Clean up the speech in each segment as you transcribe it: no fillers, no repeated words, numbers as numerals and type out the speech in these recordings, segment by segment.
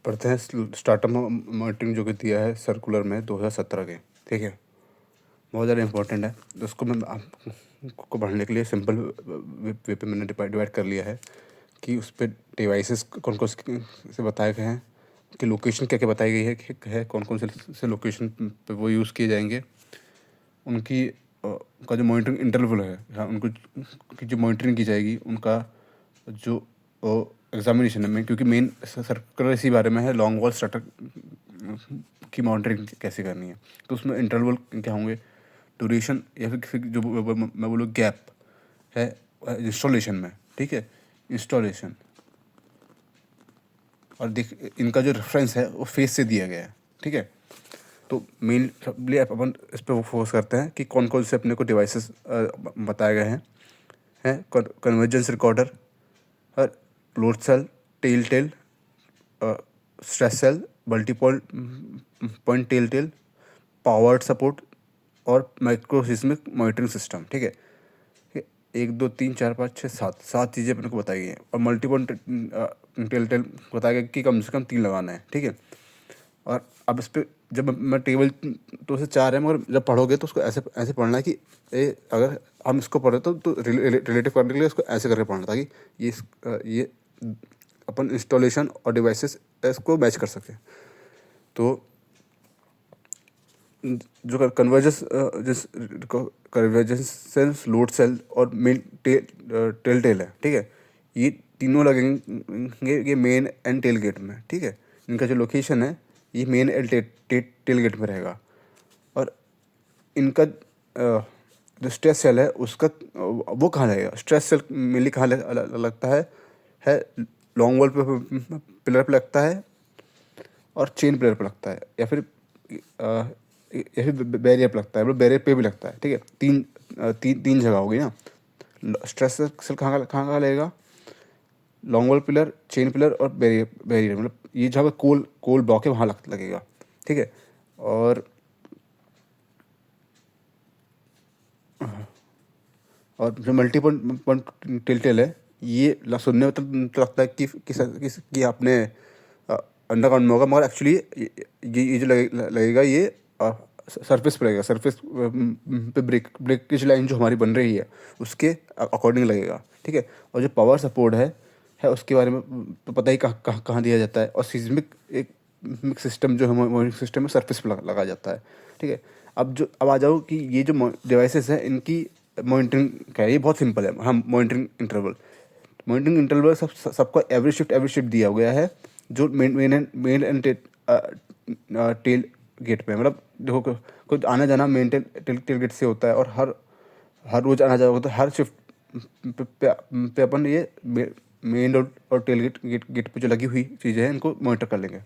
पढ़ते हैं startup monitoring जो कि दिया है सर्कुलर में 2017 के, ठीक है। बहुत ज़्यादा इंपॉर्टेंट है। तो उसको मैं आपको पढ़ने के लिए सिंपल वे पे मैंने डिवाइड कर लिया है कि उस पर डिवाइसेस कौन कौन से बताए गए हैं, कि लोकेशन क्या क्या बताई गई है कि है कौन कौन से लोकेशन पे वो यूज़ किए जाएंगे, उनकी उनका जो मॉनिटरिंग इंटरवल है, हाँ, उनको की जो मॉनिटरिंग की जाएगी, उनका जो एग्जामिनेशन में, क्योंकि मेन सर्कुलर इसी बारे में है, लॉन्ग वॉल स्टार्टअप की मॉनिटरिंग कैसे करनी है। तो उसमें इंटरवल क्या होंगे, ड्यूरेशन, या फिर जो मैं बोलूँ गैप है इंस्टॉलेशन में, ठीक है, इंस्टॉलेशन। और देख इनका जो रेफरेंस है वो फेस से दिया गया है, ठीक है। तो मेनली अपन इस पर फोकस करते हैं कि कौन कौन से अपने को डिवाइसेस बताए गए हैं कन्वर्जेंस रिकॉर्डर, और load cell, tell stress cell, multi point tell, powered support, और माइक्रोसिस्मिक मॉनिटरिंग सिस्टम, ठीक है। 1 2 3 4 5 6 7 चीज़ें अपने को बताई गई हैं, और मल्टी पॉइंट टेल बताया गया कि कम से कम 3 लगाना है, ठीक है। और अब इस पर जब मैं टेबल 2 से 4 है, मगर जब पढ़ोगे तो उसको ऐसे ऐसे पढ़ना है कि अगर हम इसको पढ़े तो रिलेटिव करने के लिए इसको ऐसे करके पढ़ना, ताकि ये अपन इंस्टॉलेशन और डिवाइसेस इसको मैच कर सकें। तो जो कन्वर्जेंस लोड सेल और मेन टेल है, ठीक है, ये तीनों लगेंगे ये मेन एंड टेल गेट में, ठीक है। इनका जो लोकेशन है ये मेन एंड टेल गेट में रहेगा। और इनका जो स्ट्रेस सेल है उसका वो कहाँ लगेगा, स्ट्रेस सेल मेनली कहाँ लगता है लॉन्ग वॉल पे, पिलर पे लगता है, और चेन पिलर पे लगता है, या फिर बैरियर पे लगता है, मतलब बैरियर पे भी लगता है, ठीक है। तीन जगह होगी ना। स्ट्रेस सेल कहाँ कहाँ लगेगा, long wall pillar, chain pillar, और बैरियर, मतलब ये जहाँ पे कोल ब्लॉक है वहाँ लगेगा, ठीक है। और जो मल्टी पॉइंट टेल है, ये सुनने में तो लगता है कि आपने अंडरग्राउंड में होगा, मगर एक्चुअली ये जो लगेगा ये सरफेस पे लगेगा, सरफेस पे ब्रेकेज लाइन जो हमारी बन रही है उसके अकॉर्डिंग लगेगा, ठीक है। और जो पावर सपोर्ट है उसके बारे में तो पता ही कहाँ दिया जाता है। और सिस्मिक एक सिस्टम जो है मॉनिटरिंग सिस्टम में सरफेस पे लगाया जाता है, ठीक है। अब आ जाओ कि ये जो डिवाइसेस हैं इनकी मॉनिटरिंग क्या है, ये बहुत सिंपल है। हम मॉनिटरिंग इंटरवल सबको एवरी शिफ्ट दिया गया है, जो मेन एंड टेल गेट पे, मतलब देखो कुछ आना जाना मेन टेल गेट से होता है, और हर रोज़ आना जाना होता है। हर शिफ्ट पे अपन ये मेन और टेल गेट पे जो लगी हुई चीज़ें हैं इनको मॉनिटर कर लेंगे।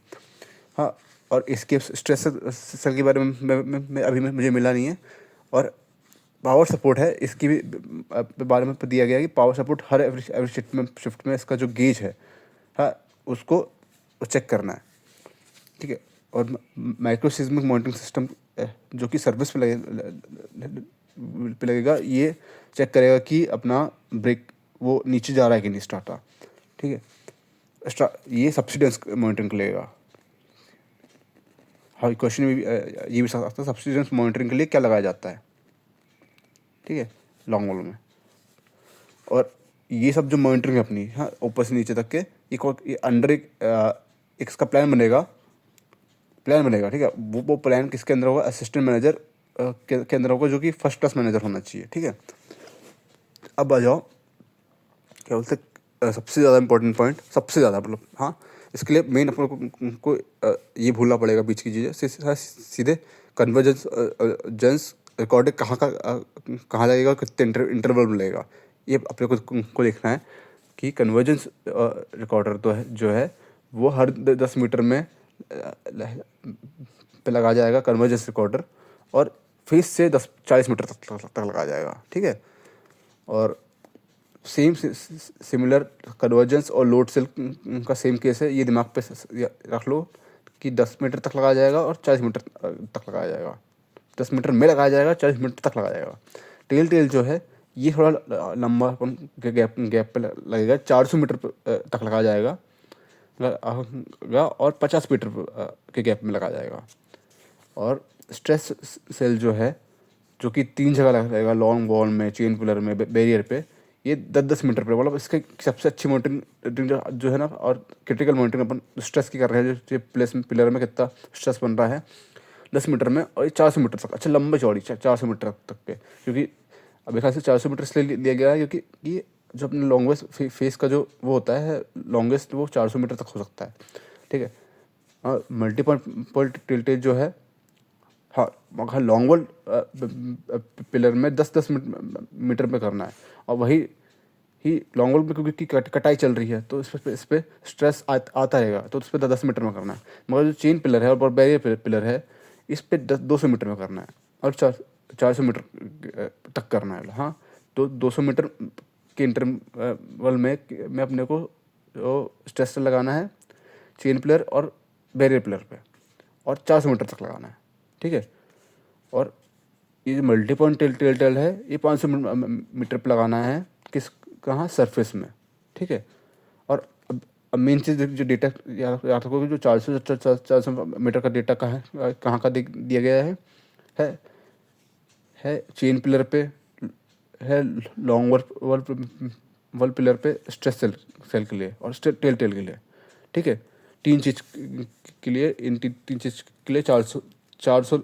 हाँ, और इसके स्ट्रेस सेल के बारे में अभी मुझे मिला नहीं है। और पावर सपोर्ट है, इसकी भी बारे में दिया गया है कि पावर सपोर्ट हर एवरी शिफ्ट में इसका जो गेज है, हाँ, उसको चेक करना है, ठीक है। और माइक्रोसिस्मिक मॉनिटरिंग सिस्टम जो कि सर्विस पे लगेगा, ये चेक करेगा कि अपना ब्रेक वो नीचे जा रहा है कि नहीं, स्टार्टर, ठीक है। ये सब्सिडेंस मॉनिटरिंग लगेगा। हाँ, क्वेश्चन में भी ये भी सकता है, सब्सिडेंस मॉनिटरिंग के लिए क्या लगाया जाता है, ठीक है, लॉन्ग वॉल में। और ये सब जो मॉनिटरिंग है अपनी, हाँ, ऊपर से नीचे तक के ये अंडर एक इसका प्लान बनेगा, ठीक है। वो प्लान किसके अंदर होगा, असिस्टेंट मैनेजर के अंदर होगा, जो कि फर्स्ट क्लास मैनेजर होना चाहिए, ठीक है। अब आ जाओ क्या बोलते सबसे ज़्यादा इंपॉर्टेंट पॉइंट, सबसे ज़्यादा मतलब, हाँ, इसके लिए मेन अपन को ये भूलना पड़ेगा बीच की चीज़ें, सीधे कन्वर्जेंस रिकॉर्ड कहाँ लगेगा, कितने इंटरवल में लगेगा, ये अपने को देखना है। कि कन्वर्जेंस रिकॉर्डर तो है जो है वो हर 10 मीटर में पे लगाया जाएगा कन्वर्जेंस रिकॉर्डर, और फेस से 40 मीटर तक लगाया जाएगा, ठीक है। और सेम सिमिलर कन्वर्जेंस और लोड सेल का सेम केस है, ये दिमाग पे रख लो कि 10 मीटर तक लगाया जाएगा और 40 मीटर तक लगाया जाएगा, 10 मीटर में लगाया जाएगा, 40 मीटर तक लगाया जाएगा। टेल जो है ये थोड़ा लंबा गैप पे लगेगा, 400 मीटर तक लगाया जाएगा, लगाएगा और 50 मीटर के गैप में लगाया जाएगा। और स्ट्रेस सेल जो है, जो कि 3 जगह लगाएगा, लॉन्ग वॉल में, चेन पिलर में, बैरियर पे, ये 10-10 मीटर पे। मतलब इसके सबसे अच्छी मॉनिटरिंग जो है ना, और क्रिटिकल मॉनिटरिंग अपन स्ट्रेस की कर रहे हैं, जो प्लेस पिलर में कितना स्ट्रेस बन रहा है 10 मीटर में, और ये 400 मीटर तक, अच्छा लंबे चौड़ी 400 मीटर तक के। क्योंकि अभी खास से 400 मीटर इसलिए लिया गया है क्योंकि ये जो अपने लॉन्गेस्ट फेस का जो वो होता है लॉन्गेस्ट, वो 400 मीटर तक हो सकता है। ठीक है। और मल्टी पॉइंट टिल्टेज जो है, हाँ, मगर लॉन्ग वॉल पिलर में 10-10 मीटर में करना है। और वही ही लॉन्ग वॉल में क्योंकि कटाई चल रही है, तो इस पे स्ट्रेस आता रहेगा, तो उस पर 10 मीटर में करना है। मगर जो चेन पिलर है और बैरियर पिलर है, इस पे 200 मीटर में करना है, और 400 मीटर तक करना है। हाँ, तो 200 मीटर के इंटरवल में अपने को स्ट्रेस लगाना है चेन पिलर और बैरियर पिलर पे, और 400 मीटर तक लगाना है। ठीक है। और ये जो मल्टी पॉइंट टेल है, ये 500 मीटर पे लगाना है, कहाँ, सरफेस में। ठीक है। और अब मेन चीज़ जो डेटा याद रखोगे, जो 400 मीटर का डेटा कहाँ का दिया गया है चेन पिलर पे, है लॉन्ग वॉल पिलर पे, स्ट्रेस सेल के लिए और टेल के लिए। ठीक है। 3 चीज़ के लिए, इन 3 चीज़ के लिए 400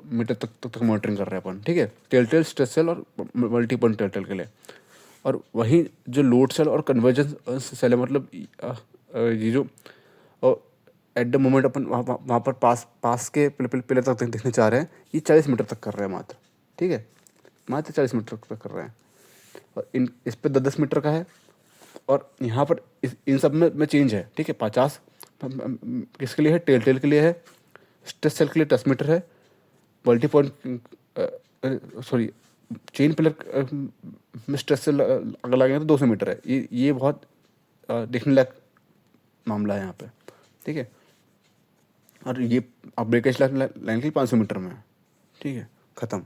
मीटर तक मॉनिटरिंग कर रहे हैं अपन। ठीक है। टेल, स्ट्रेस सेल और मल्टी पॉइंट टेल के लिए। और वहीं जो लोड सेल और कन्वर्जन सेल है, मतलब ये जो एट द मोमेंट अपन वहाँ पर पास के पिलर तक देखने चाह रहे हैं, ये 40 मीटर तक कर रहे हैं मात्र। ठीक है। मात्र 40 मीटर तक कर रहे हैं। और इस पे 10-10 मीटर का है। और यहाँ पर इन सब में चेंज है। ठीक है। 50 किसके लिए है, टेल के लिए है, स्ट्रेस सेल के लिए 10 मीटर है, multi point sorry chain pillar में स्ट्रेस सेल अगर लगेंगे तो 200 मीटर है। ये बहुत देखने लायक मामला है यहाँ पे। ठीक है। और ये अब ब्रेकेज लाइन के लिए 500 मीटर में है। ठीक है। ख़त्म।